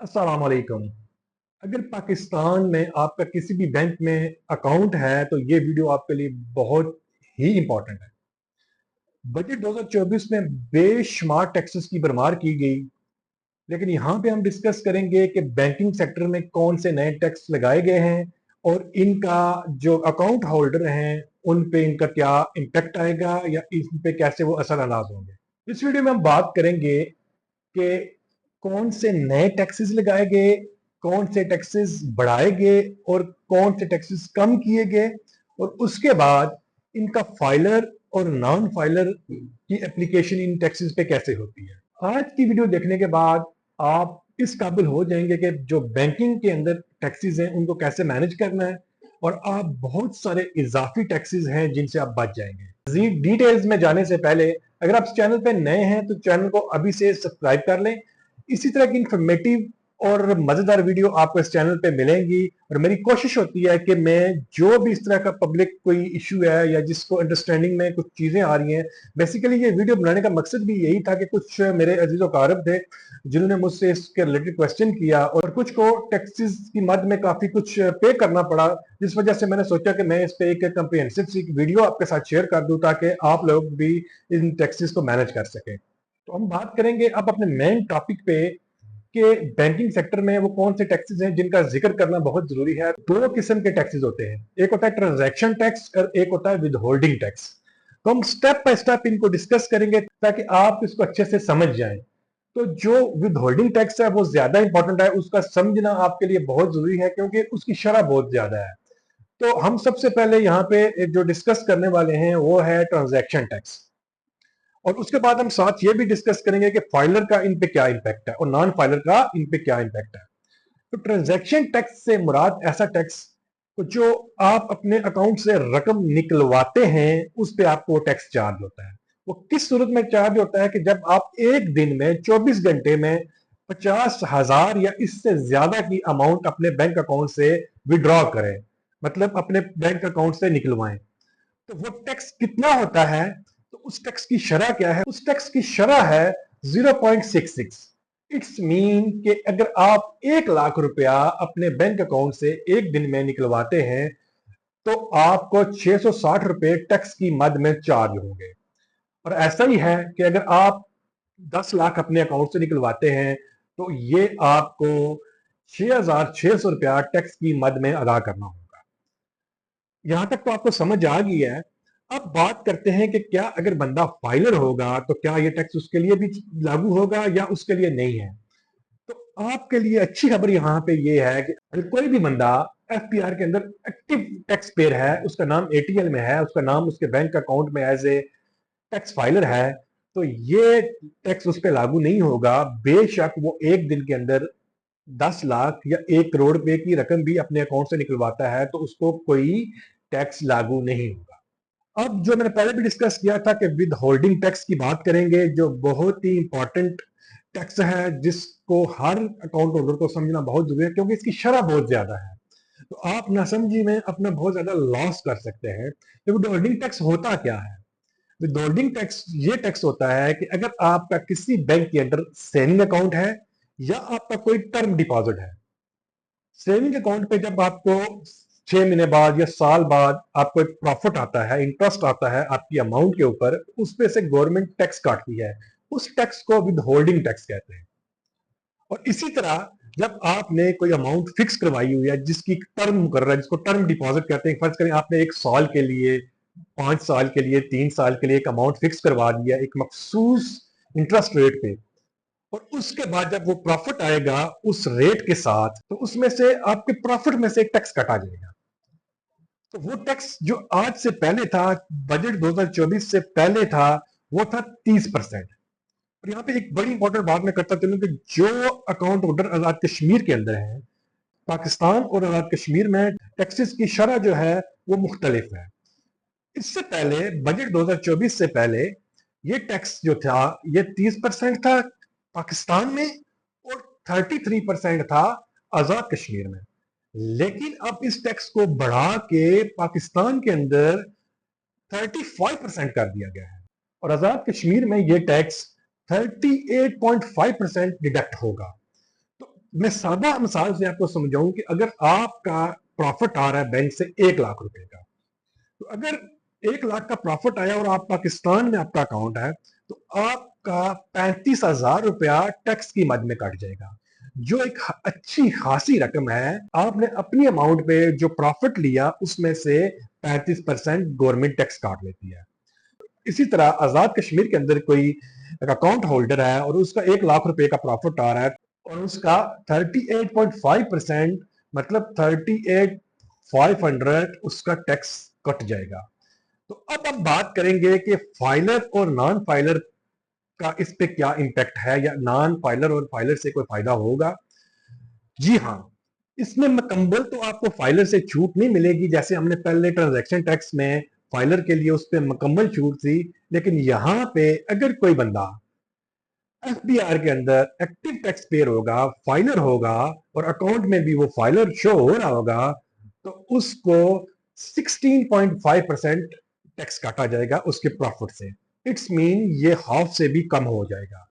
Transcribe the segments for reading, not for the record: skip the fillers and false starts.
अस्सलाम वालेकुम। अगर पाकिस्तान में आपका किसी भी बैंक में अकाउंट है तो ये वीडियो आपके लिए बहुत ही इंपॉर्टेंट है। बजट 2024 में बेशुमार टैक्सेस की भरमार की गई, लेकिन यहाँ पे हम डिस्कस करेंगे कि बैंकिंग सेक्टर में कौन से नए टैक्स लगाए गए हैं और इनका जो अकाउंट होल्डर हैं उन पे इनका क्या इम्पेक्ट आएगा या इन पे कैसे वो असर अंदाज होंगे। इस वीडियो में हम बात करेंगे कि कौन से नए टैक्सेस लगाए गए, कौन से टैक्सेस बढ़ाए गए और कौन से टैक्सेस कम किए गए, और उसके बाद इनका फाइलर और नॉन फाइलर की एप्लीकेशन इन टैक्सेस पे कैसे होती है। आज की वीडियो देखने के बाद आप इस काबिल हो जाएंगे कि जो बैंकिंग के अंदर टैक्सेस हैं उनको कैसे मैनेज करना है, और आप बहुत सारे इजाफी टैक्सेस हैं जिनसे आप बच जाएंगे। मजीद डिटेल्स में जाने से पहले अगर आप इस चैनल पे नए हैं तो चैनल को अभी से सब्सक्राइब कर लें। इसी तरह की इंफॉर्मेटिव और मजेदार वीडियो आपको इस चैनल पे मिलेंगी, और मेरी कोशिश होती है कि मैं जो भी इस तरह का पब्लिक कोई इशू है या जिसको अंडरस्टैंडिंग में कुछ चीजें आ रही हैं, बेसिकली ये वीडियो बनाने का मकसद भी यही था कि कुछ मेरे अजीज कारब थे जिन्होंने मुझसे इसके रिलेटेड क्वेश्चन किया और कुछ को टैक्सेस की मद में काफी कुछ पे करना पड़ा, जिस वजह से मैंने सोचा कि मैं इस पे एक कंप्रिहेंसिव सी वीडियो आपके साथ शेयर कर दूं ताकि आप लोग भी इन टैक्सेस को मैनेज कर सकें। तो हम बात करेंगे अब अपने मेन टॉपिक पे कि बैंकिंग सेक्टर में वो कौन से टैक्सेस हैं जिनका जिक्र करना बहुत जरूरी है। दो किस्म के टैक्सेस होते हैं, एक होता है ट्रांजैक्शन टैक्स और एक होता है विद होल्डिंग टैक्स। तो हम स्टेप बाय स्टेप इनको डिस्कस करेंगे ताकि आप इसको अच्छे से समझ जाएं। तो जो विद होल्डिंग टैक्स है वो ज्यादा इंपॉर्टेंट है, उसका समझना आपके लिए बहुत जरूरी है क्योंकि उसकी शरह बहुत ज्यादा है। तो हम सबसे पहले यहाँ पे जो डिस्कस करने वाले हैं वो है ट्रांजैक्शन टैक्स, और उसके बाद हम साथ ये भी डिस्कस करेंगे कि फाइलर का इन पे क्या इम्पैक्ट है और नॉन फाइलर का इन पे क्या इम्पैक्ट है। तो ट्रांजैक्शन टैक्स से मुराद ऐसा टैक्स जो आप अपने अकाउंट से रकम निकलवाते हैं उस पे आपको टैक्स चार्ज होता है। वो किस सूरत में चार्ज होता है कि जब आप एक दिन में 24 घंटे में 50,000 या इससे ज्यादा की अमाउंट अपने बैंक अकाउंट से विड्रॉ करें, मतलब अपने बैंक अकाउंट से निकलवाएं, तो वो टैक्स कितना होता है। तो उस टैक्स की शरह क्या है, उस टैक्स की शरह है 0.66। इट्स मीन कि अगर आप 1 लाख रुपया अपने बैंक अकाउंट से एक दिन में निकलवाते हैं तो आपको 660 रुपए टैक्स की मद में चार्ज होंगे। और ऐसा ही है कि अगर आप 10 लाख अपने अकाउंट से निकलवाते हैं तो ये आपको 6,600 रुपया टैक्स की मद में अदा करना होगा। यहां तक तो आपको समझ आ गई है। अब बात करते हैं कि क्या अगर बंदा फाइलर होगा तो क्या ये टैक्स उसके लिए भी लागू होगा या उसके लिए नहीं है। तो आपके लिए अच्छी खबर यहां पे ये है कि अगर कोई भी बंदा एफपीआर के अंदर एक्टिव टैक्स पेयर है, उसका नाम एटीएल में है, उसका नाम उसके बैंक अकाउंट में एज ए टैक्स फाइलर है, तो ये टैक्स उस पर लागू नहीं होगा, बेशक वो एक दिन के अंदर 10 लाख या 1 करोड़ रुपए की रकम भी अपने अकाउंट से निकलवाता है तो उसको कोई टैक्स लागू नहीं होगा। अब जो मैंने पहले भी डिस्कस किया था कि विद होल्डिंग टैक्स की बात करेंगे, जो बहुत ही इंपॉर्टेंट टैक्स है जिसको हर अकाउंट होल्डर को समझना बहुत जरूरी है क्योंकि इसकी शरह बहुत ज्यादा है। तो आप नासमझी में अपना बहुत ज्यादा लॉस कर सकते हैं। तो विद होल्डिंग टैक्स होता क्या है। विद होल्डिंग टैक्स ये टैक्स होता है कि अगर आपका किसी बैंक के अंदर सेविंग अकाउंट है या आपका कोई टर्म डिपॉजिट है, सेविंग अकाउंट पे जब आपको 6 महीने बाद या साल बाद आपको एक प्रॉफिट आता है, इंटरेस्ट आता है आपकी अमाउंट के ऊपर, उस पे से गवर्नमेंट टैक्स काटती है, उस टैक्स को विद होल्डिंग टैक्स कहते हैं। और इसी तरह जब आपने कोई अमाउंट फिक्स करवाई हुई है जिसकी टर्म मुकर्रर है, जिसको टर्म डिपॉजिट कहते हैं, फर्ज करें आपने 1 साल के लिए, 5 साल के लिए, 3 साल के लिए एक अमाउंट फिक्स करवा दिया एक मखसूस इंटरेस्ट रेट पे, और उसके बाद जब वो प्रॉफिट आएगा उस रेट के साथ तो उसमें से आपके प्रॉफिट में से एक टैक्स काटा जाएगा। तो वो टैक्स जो आज से पहले था, बजट 2024 से पहले था, वो था 30%। और यहाँ पे एक बड़ी इंपॉर्टेंट बात मैं करता चलूं कि जो अकाउंट होल्डर आजाद कश्मीर के अंदर है, पाकिस्तान और आजाद कश्मीर में टैक्सेस की शरह जो है वो मुख्तलिफ है। इससे पहले बजट 2024 से पहले ये टैक्स जो था ये 30% था पाकिस्तान में और 33% था आजाद कश्मीर में। लेकिन अब इस टैक्स को बढ़ा के पाकिस्तान के अंदर 35% कर दिया गया है और आजाद कश्मीर में यह टैक्स 38.5% डिडक्ट होगा। तो मैं सादा मिसाल से आपको समझाऊं कि अगर आपका प्रॉफिट आ रहा है बैंक से 1 लाख रुपए का, तो अगर 1 लाख का प्रॉफिट आया और आप पाकिस्तान में आपका अकाउंट है, तो आपका 35,000 रुपया टैक्स की मद में कट जाएगा, जो एक अच्छी खासी रकम है। आपने अपनी अमाउंट पे जो प्रॉफिट लिया उसमें से 35% गवर्नमेंट टैक्स काट लेती है। इसी तरह आजाद कश्मीर के अंदर कोई अकाउंट होल्डर है और उसका 1 लाख रुपए का प्रॉफिट आ रहा है और उसका 38.5% मतलब 38,500 उसका टैक्स कट जाएगा। तो अब हम बात करेंगे कि फाइलर और नॉन फाइलर का इस पे क्या इंपैक्ट है, या नॉन फाइलर और फाइलर से कोई फायदा होगा। जी हाँ, इसमें मुकम्मल तो आपको फाइलर से छूट नहीं मिलेगी, जैसे हमने पहले ट्रांजैक्शन टैक्स में फाइलर के लिए उस पर मुकम्मल छूट थी, लेकिन यहां पे अगर कोई बंदा एफबीआर के अंदर एक्टिव टैक्स पेयर होगा, फाइलर होगा और अकाउंट में भी वो फाइलर शो हो रहा होगा, तो उसको 16.5% टैक्स काटा जाएगा उसके प्रॉफिट से। इट्स मीन ये हाफ से भी कम हो जाएगा।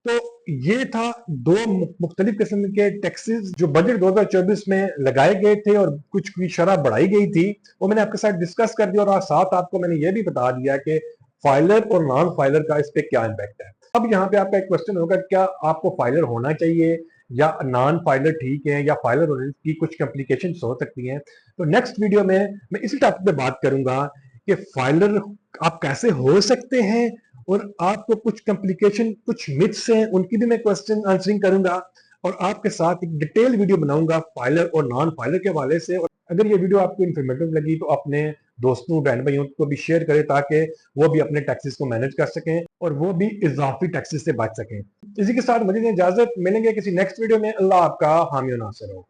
तो ये था दो मुख्तलिफ किस्म के टैक्सेस जो बजट 2024 में लगाए गए थे और कुछ की शरह बढ़ाई गई थी, वो मैंने आपके साथ डिस्कस कर दिया, और साथ आपको मैंने ये भी बता दिया कि फाइलर और नॉन फाइलर का इस पे क्या इम्पैक्ट है। अब यहाँ पे आपका एक क्वेश्चन होगा, क्या आपको फाइलर होना चाहिए या नॉन फाइलर ठीक है, या फाइलर होने की कुछ कॉम्प्लिकेशन हो सकती हैं। तो नेक्स्ट वीडियो में मैं इसी टॉपिक पे बात करूंगा कि फाइलर आप कैसे हो सकते हैं, और आपको कुछ कॉम्प्लिकेशन, कुछ मिथ्स हैं, उनकी भी मैं क्वेश्चन आंसरिंग करूंगा, और आपके साथ एक डिटेल वीडियो बनाऊंगा फाइलर और नॉन फाइलर के हवाले से। और अगर ये वीडियो आपको इन्फॉर्मेटिव लगी तो अपने दोस्तों बहन भाइयों को भी शेयर करें, ताकि वो भी अपने टैक्सेस को मैनेज कर सकें और वो भी इजाफी टैक्सेस से बच सकें। इसी के साथ मुझे इजाजत, मिलेंगे किसी नेक्स्ट वीडियो में। अल्लाह आपका हामी और नासिर हो।